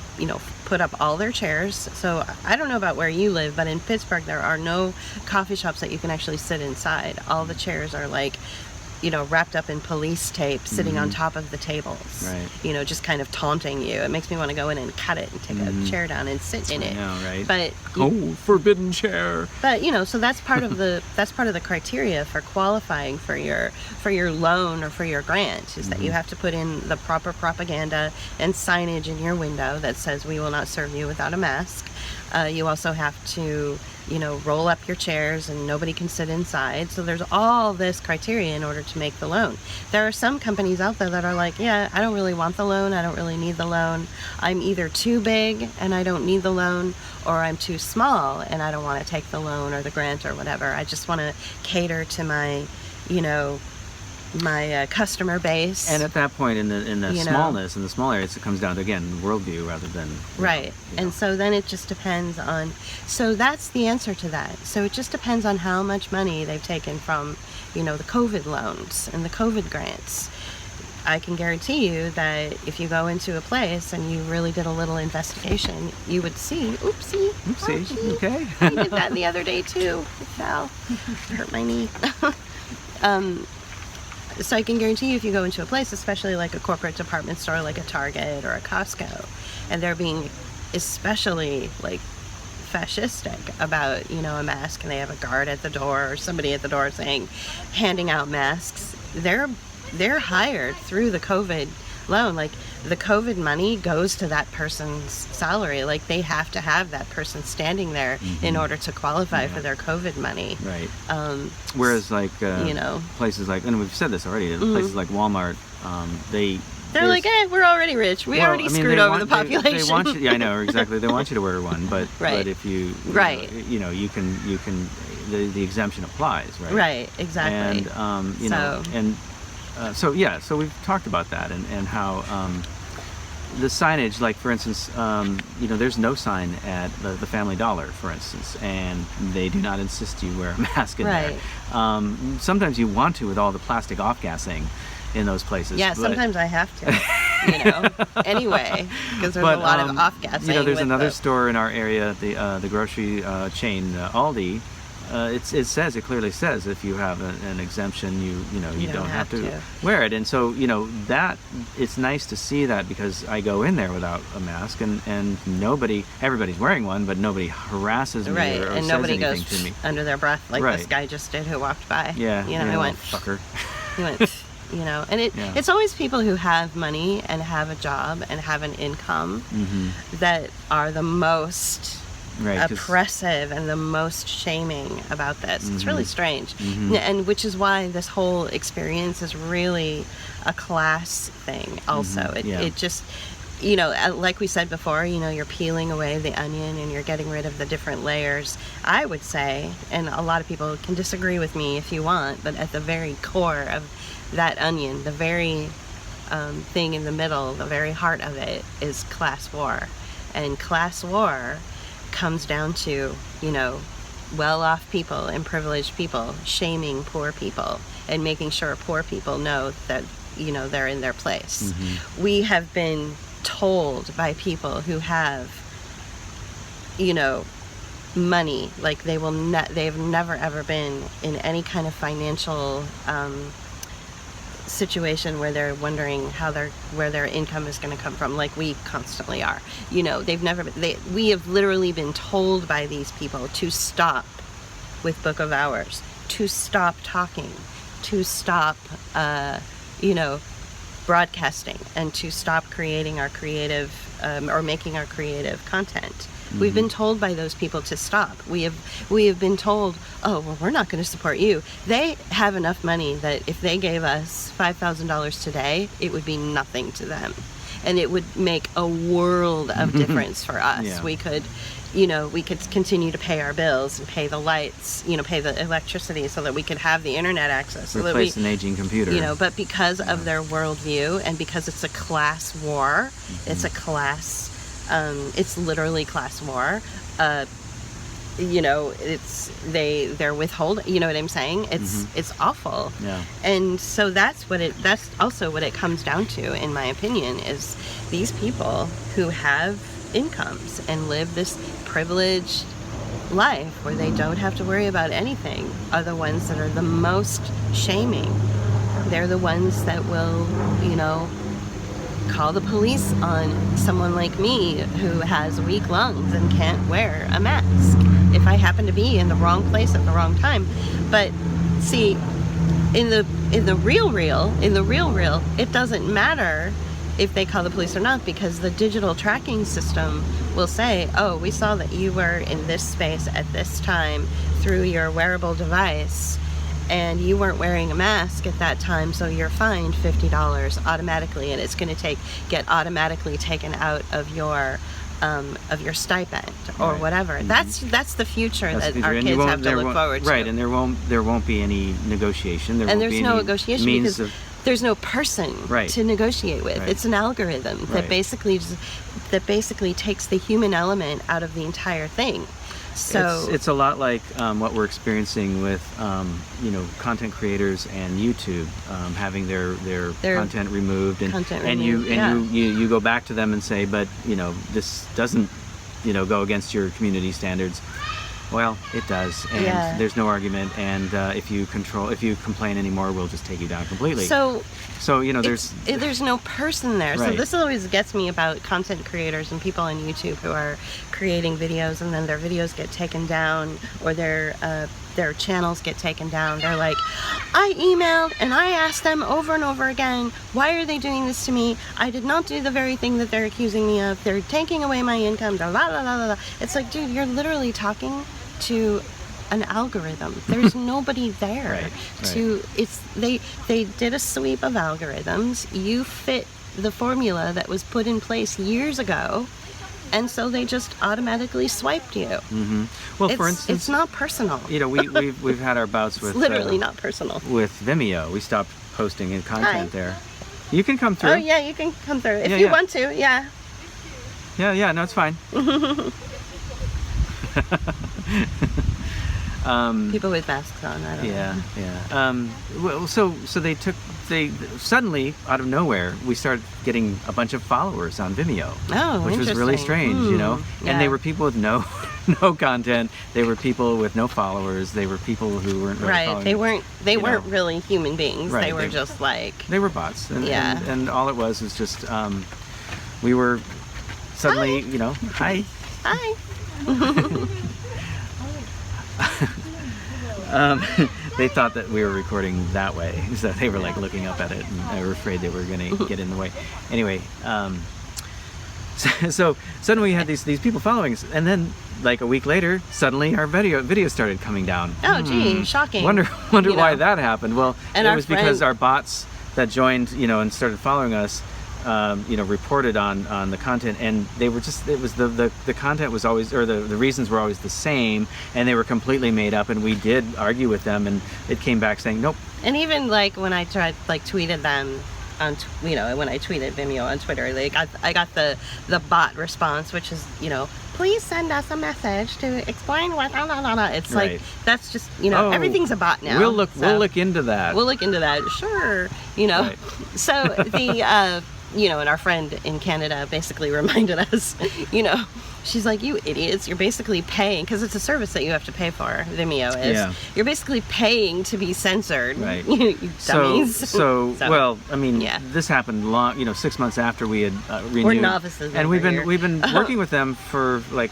put up all their chairs. So I don't know about where you live, but in Pittsburgh, there are no coffee shops that you can actually sit inside. All the chairs are like, wrapped up in police tape, sitting on top of the tables, right. Just kind of taunting you. It makes me want to go in and cut it and take a chair down and sit in it. I know, right? But forbidden chair. But so that's part of the criteria for qualifying for your loan or for your grant is that you have to put in the proper propaganda and signage in your window that says we will not serve you without a mask. You also have to roll up your chairs and nobody can sit inside. So there's all this criteria in order to make the loan. There are some companies out there that are like, yeah, I don't really want the loan. I don't really need the loan. I'm either too big and I don't need the loan, or I'm too small and I don't want to take the loan or the grant or whatever. I just want to cater to my, customer base. And at that point, in the You know. smallness, in the small areas, it comes down to, again, worldview rather than Right. And so then it just depends on, so that's the answer to that. So it just depends on how much money they've taken from, the COVID loans and the COVID grants. I can guarantee you that if you go into a place and you really did a little investigation, you would see, oopsie. Okay. I did that the other day too. It fell. It hurt my knee. So I can guarantee you, if you go into a place, especially like a corporate department store like a Target or a Costco, and they're being especially like fascistic about, a mask, and they have a guard at the door or somebody at the door handing out masks, they're hired through the COVID loan. Like, the COVID money goes to that person's salary. Like, they have to have that person standing there in order to qualify for their COVID money. Right. Whereas, like, places like, and we've said this already, places like Walmart, they're like, we're already rich. We already screwed over the population. They want you, yeah, I know, exactly. They want you to wear one, but but if you you can the exemption applies, right? Right, exactly. And so we've talked about that and how the signage, like, for instance, there's no sign at the Family Dollar, for instance, and they do not insist you wear a mask in there. Sometimes you want to, with all the plastic off-gassing in those places. Yeah, sometimes I have to, anyway, because there's a lot of off-gassing. There's another store in our area, the grocery chain, Aldi. It clearly says if you have an exemption, you don't have to wear it. And so, that it's nice to see that, because I go in there without a mask and everybody's wearing one, but nobody harasses me or and says nobody anything goes to me under their breath like this guy just did who walked by. I went, fucker. He went, and it's always people who have money and have a job and have an income that are the most oppressive and the most shaming about this. It's really strange. And which is why this whole experience is really a class thing also. It just, like we said before, you're peeling away the onion and you're getting rid of the different layers. I would say, and a lot of people can disagree with me if you want, but at the very core of that onion, the very thing in the middle, the very heart of it, is class war. And class war comes down to, well-off people and privileged people shaming poor people and making sure poor people know that, they're in their place. We have been told by people who have, money, like they've never ever been in any kind of financial situation where they're wondering where their income is going to come from, like we constantly are. We have literally been told by these people to stop with Book of Hours, to stop talking, to stop broadcasting, and to stop creating our creative or making our creative content. We've been told by those people to stop. We have been told, oh, well, we're not going to support you. They have enough money that if they gave us $5,000 today, it would be nothing to them. And it would make a world of difference for us. Yeah. We could continue to pay our bills and pay the lights, pay the electricity so that we could have the internet access. Replace an aging computer. But because of their worldview and because it's a class war, it's a class, it's literally class war. They're withholding, you know what I'm saying? It's awful. Yeah. And so that's also what it comes down to, in my opinion, is these people who have incomes and live this privileged life where they don't have to worry about anything are the ones that are the most shaming. They're the ones that will, call the police on someone like me who has weak lungs and can't wear a mask if I happen to be in the wrong place at the wrong time. But see, in the real, it doesn't matter if they call the police or not, because the digital tracking system will say, oh, we saw that you were in this space at this time through your wearable device, and you weren't wearing a mask at that time, so you're fined $50 automatically, and it's going to get automatically taken out of your of your stipend or Right. whatever. That's the future That's that the our future. And kids won't- have to there look won't- forward to. Right, and there won't be any negotiation. There And won't there's be no any negotiation means because of there's no person Right. to negotiate with. Right. It's an algorithm that Right. basically takes the human element out of the entire thing. So it's a lot like what we're experiencing with content creators and YouTube having their content removed, and content and removed, you go back to them and say, but this doesn't go against your community standards. Well, it does, and there's no argument. And if you complain anymore, we'll just take you down completely. So there's no person there. So Right. this always gets me about content creators and people on YouTube who are creating videos and then their videos get taken down, or their channels get taken down. They're like, I emailed and I asked them over and over again, why are they doing this to me? I did not do the very thing that they're accusing me of. They're taking away my income. Blah, blah, blah, blah, blah. It's like, dude, you're literally talking to an algorithm. There's nobody there to they did a sweep of algorithms. You fit the formula that was put in place years ago, and so they just automatically swiped you. Mm-hmm. Well, for instance, it's not personal. We've had our bouts with It's literally not personal. with Vimeo. We stopped posting any content there. You can come through. Oh yeah, you can come through if Yeah, you yeah. want to. Yeah. Yeah, no, it's fine. People with masks on. I don't know. Yeah. Well, so they suddenly out of nowhere we started getting a bunch of followers on Vimeo, Oh, which was really interesting. strange, Yeah. And they were people with no content. They were people with no followers. They were people who weren't really Right. following. They weren't really human beings. Right, They were they- just like. They were bots, and, Yeah. and all it was just we were suddenly, hi. Hi. They thought that we were recording that way, so they were like looking up at it, and they were afraid they were going to get in the way. Anyway, so suddenly we had these people following us, and then like a week later, suddenly our video started coming down. Oh, gee, shocking. Wonder You why know. that happened. Well, And it our was because friend- our bots that joined, and started following us, reported on the content, and they were just, it was the content was always, or the reasons were always the same, and they were completely made up, and we did argue with them, and it came back saying, nope. And even like when I tweeted them on, when I tweeted Vimeo on Twitter, like I got the bot response, which is, please send us a message to explain what. It's Right. like that's just Oh, everything's a bot now. We'll look into that. We'll look into that. Sure. Right. So the and our friend in Canada basically reminded us, she's like, you idiots, you're basically paying, because it's a service that you have to pay for, Vimeo is. Yeah. You're basically paying to be censored. Right. You dummies. So, well, I mean, yeah. this happened 6 months after we had renewed. We're novices and over here. we've been working with them for like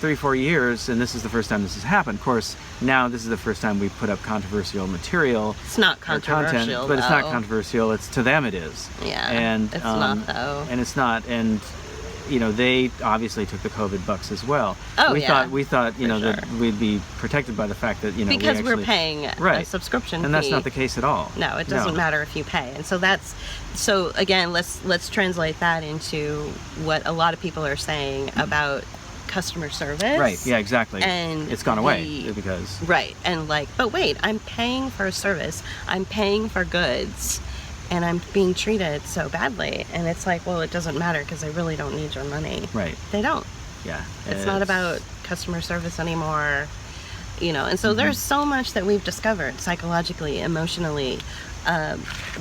3-4 years, and this is the first time this has happened. Of course, now this is the first time we put up controversial material. It's not or controversial, content, but it's not though. controversial. It's to them it is. Yeah, and it's not, though. And it's not, and they obviously took the COVID bucks as well. Oh, we yeah, thought for that sure. we'd be protected by the fact that because we're paying a right. subscription and that's fee. not the case at all. No, it doesn't matter if you pay. And so again, let's translate that into what a lot of people are saying about customer service. Right, yeah, exactly. And it's gone away because... Right, and but wait, I'm paying for a service, I'm paying for goods, and I'm being treated so badly. And it's like, well, it doesn't matter because I really don't need your money. Right. They don't. Yeah. It's not about customer service anymore, and so there's so much that we've discovered psychologically, emotionally,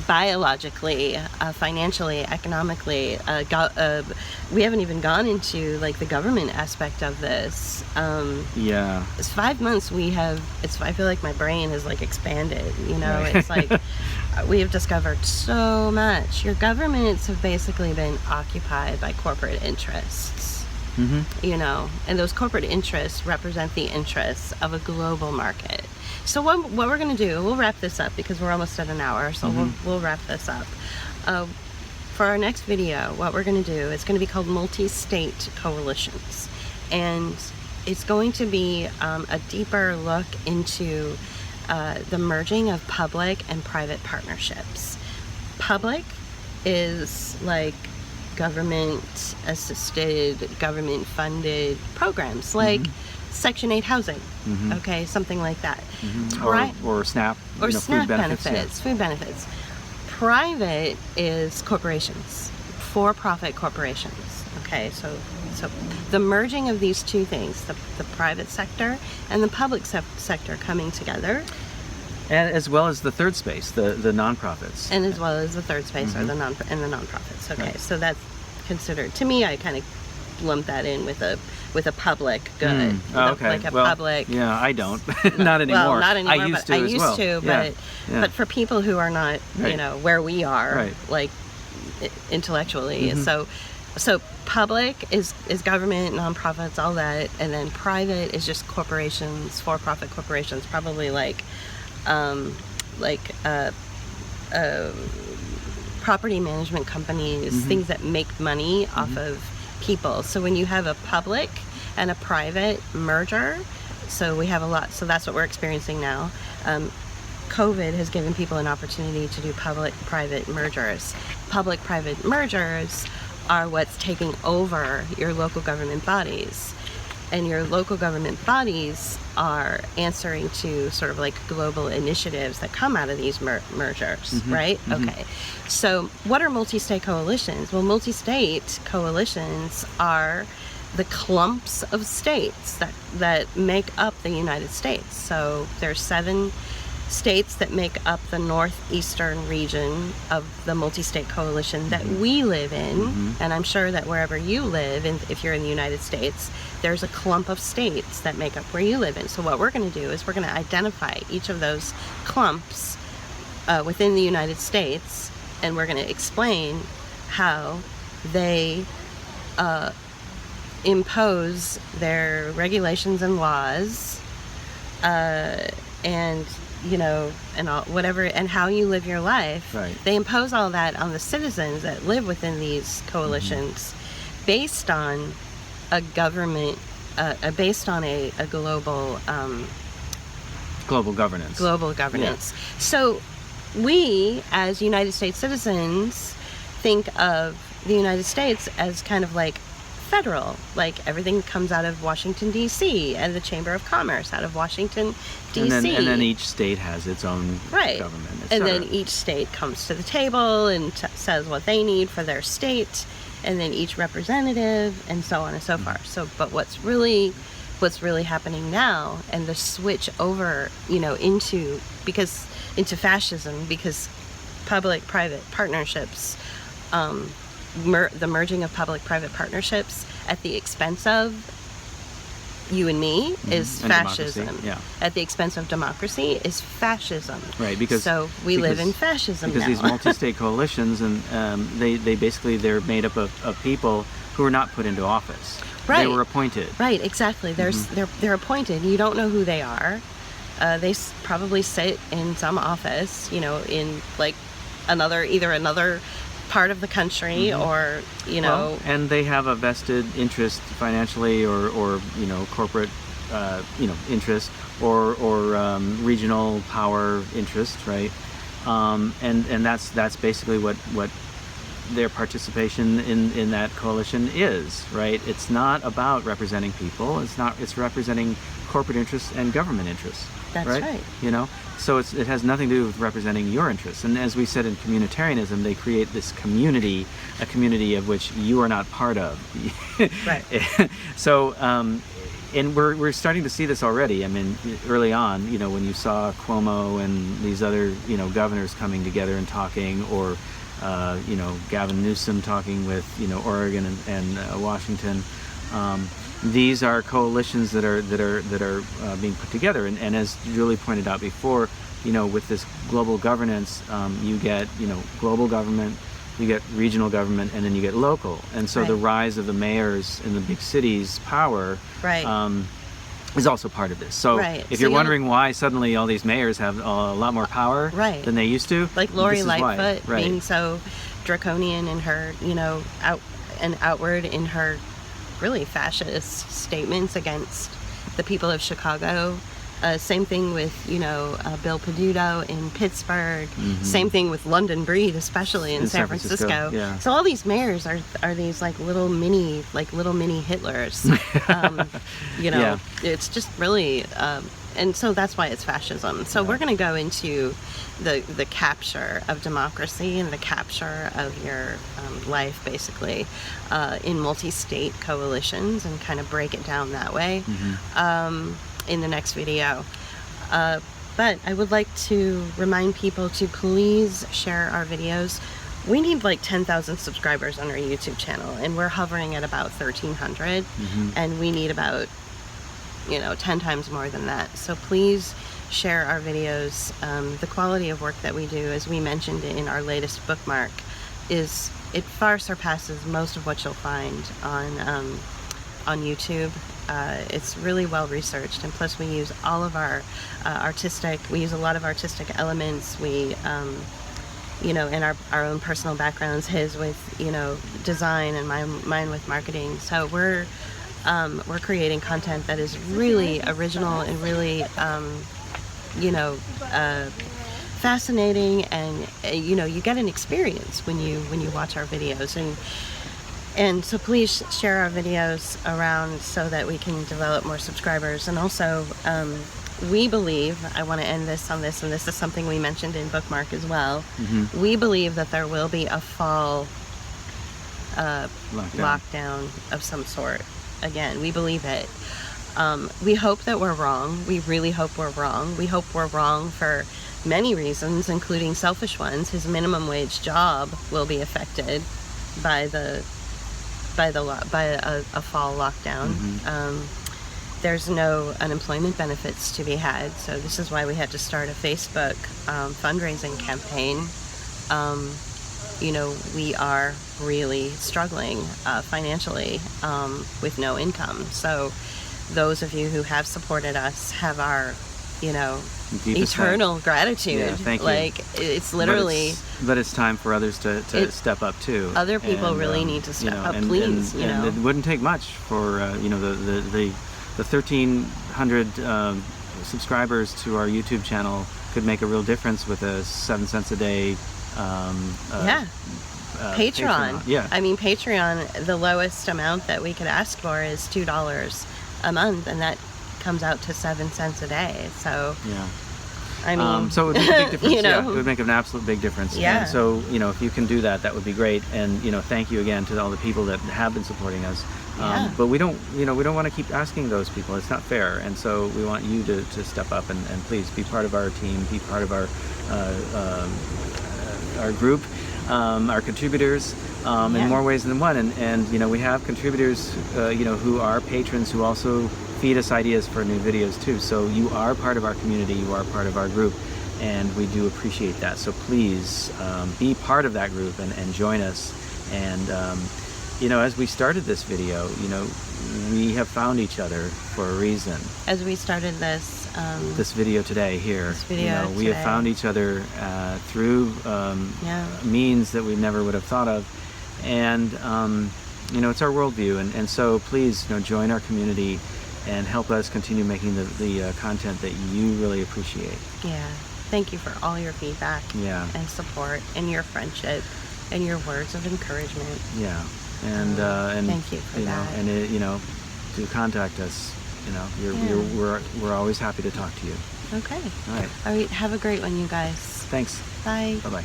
biologically, financially, economically. We haven't even gone into like the government aspect of this. Yeah. It's 5 months I feel like my brain has like expanded, Right. It's like we have discovered so much. Your governments have basically been occupied by corporate interests. Mm-hmm. And those corporate interests represent the interests of a global market. So what we're going to do, we'll wrap this up because we're almost at an hour, so we'll wrap this up. For our next video, what we're going to do, it's going to be called Multi-State Coalitions. And it's going to be a deeper look into the merging of public and private partnerships. Public is like government-assisted, government-funded programs like Section 8 housing, okay, something like that. Or SNAP, or SNAP food benefits. food benefits. Private is corporations, for-profit corporations. Okay, so the merging of these two things, the private sector and the public sector coming together. And as well as the third space, the nonprofits. And as well as the third space, or the nonprofits. Okay, Right. so that's considered, to me, I kind of lump that in with a public good. Okay. Like a well, public. Yeah, I don't. Not anymore. Well, not anymore. I used to as well. But Yeah. but for people who are not, Right. where we are, Right. like intellectually, so public is government, nonprofits, all that, and then private is just corporations, for-profit corporations, probably like property management companies, things that make money off of people. So when you have a public and a private merger, so we have a lot. So that's what we're experiencing now. COVID has given people an opportunity to do public-private mergers. Public-private mergers are what's taking over your local government bodies. And your local government bodies are answering to sort of like global initiatives that come out of these mergers, right? Okay. So what are multi-state coalitions? Well, multi-state coalitions are the clumps of states that make up the United States. So there's 7 states that make up the northeastern region of the multi-state coalition that we live in, and I'm sure that wherever you live, and if you're in the United States, there's a clump of states that make up where you live in. So what we're going to do is we're going to identify each of those clumps within the United States, and we're going to explain how they impose their regulations and laws, and and all, whatever, and how you live your life. Right. They impose all that on the citizens that live within these coalitions, based on a government, based on a global Global governance. Yeah. So we, as United States citizens, think of the United States as kind of like federal, like everything comes out of Washington, D.C., and the Chamber of Commerce out of Washington, D.C. And then each state has its own right. government, et and cetera. then each state comes to the table and says what they need for their state, and then each representative, and so on and so forth. So, but what's really happening now, and the switch over, into fascism, because public-private partnerships, the merging of public-private partnerships at the expense of you and me is And fascism. democracy, yeah. At the expense of democracy is fascism. Right, because we live in fascism because now. these multi-state coalitions, and they basically, they're made up of people who are not put into office. Right. They were appointed. Right, exactly. They're appointed. You don't know who they are. They probably sit in some office, in like either another part of the country, or Well, and they have a vested interest financially, or corporate interest, or regional power interest, right? And that's basically what their participation in that coalition is, right? It's not about representing people. It's representing corporate interests and government interests. That's right. So it has nothing to do with representing your interests. And as we said in communitarianism, they create this community, a community of which you are not part of. Right. So, and we're starting to see this already. I mean, early on, when you saw Cuomo and these other, governors coming together and talking, or Gavin Newsom talking with, Oregon and Washington. These are coalitions that are being put together, and as Julie pointed out before, with this global governance, you get global government, you get regional government, and then you get local, and so right. the rise of the mayors in the big cities' power, right. Is also part of this. So right. if you're wondering why suddenly all these mayors have a lot more power right. than they used to, like Lori this is Lightfoot why. Right. being so draconian in her, outward in her really fascist statements against the people of Chicago, Same thing with, Bill Peduto in Pittsburgh. Same thing with London Breed, especially in San Francisco. Yeah. So all these mayors are these like little mini Hitlers. Yeah. It's just really, and so that's why it's fascism. So we're going to go into the capture of democracy and the capture of your life, basically, in multi-state coalitions, and kind of break it down that way in the next video. But I would like to remind people to please share our videos. We need like 10,000 subscribers on our YouTube channel, and we're hovering at about 1,300, and we need about 10 times more than that. So please share our videos. The quality of work that we do, as we mentioned in our latest bookmark, it far surpasses most of what you'll find on YouTube. It's really well researched, and plus we use all of our we use a lot of artistic elements. We in our own personal backgrounds, his with design and mine with marketing. So we're creating content that is really original and really fascinating, and you get an experience when you watch our videos, and so please share our videos around so that we can develop more subscribers. And also, we believe, I want to end this on this, and this is something we mentioned in bookmark as well. We believe that there will be a fall lockdown of some sort. Again, we believe it. We hope that we're wrong. We really hope we're wrong. We hope we're wrong for many reasons, including selfish ones. His minimum wage job will be affected by a fall lockdown. There's no unemployment benefits to be had, so this is why we had to start a Facebook fundraising campaign. We are really struggling financially with no income. So those of you who have supported us have our, eternal gratitude. Yeah, thank you. Like, it's literally... But it's time for others to step up too. Other people really need to step up, please. And it wouldn't take much for, the 1,300 subscribers to our YouTube channel could make a real difference with a 7 cents a day Patreon. Yeah. I mean, Patreon, the lowest amount that we could ask for is $2 a month, and that comes out to 7 cents a day. So yeah, I mean, so it would make a big difference. It would make an absolute big difference. Yeah. And so if you can do that, that would be great. And thank you again to all the people that have been supporting us. But we don't want to keep asking those people. It's not fair. And so we want you to step up and please be part of our team, be part of our group, our contributors, in more ways than one. And we have contributors, who are patrons who also feed us ideas for new videos too. So you are part of our community, you are part of our group, and we do appreciate that. So please be part of that group and join us. And as we started this video, we have found each other for a reason. As we started this video today here, we have found each other through means that we never would have thought of. And it's our worldview. And so please join our community and help us continue making the content that you really appreciate. Yeah. Thank you for all your feedback and support and your friendship and your words of encouragement. Yeah. And thank you for that. And to contact us, we're always happy to talk to you. Okay. All right. Have a great one, you guys. Thanks. Bye. Bye-bye.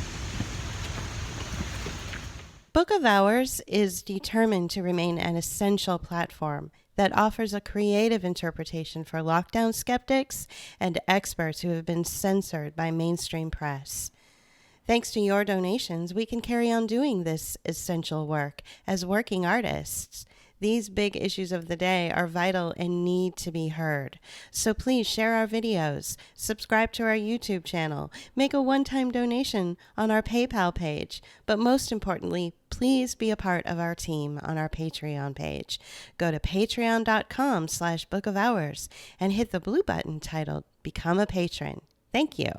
Book of Hours is determined to remain an essential platform that offers a creative interpretation for lockdown skeptics and experts who have been censored by mainstream press. Thanks to your donations, we can carry on doing this essential work as working artists. These big issues of the day are vital and need to be heard. So please share our videos, subscribe to our YouTube channel, make a one-time donation on our PayPal page, but most importantly, please be a part of our team on our Patreon page. Go to patreon.com/bookofhours and hit the blue button titled Become a Patron. Thank you.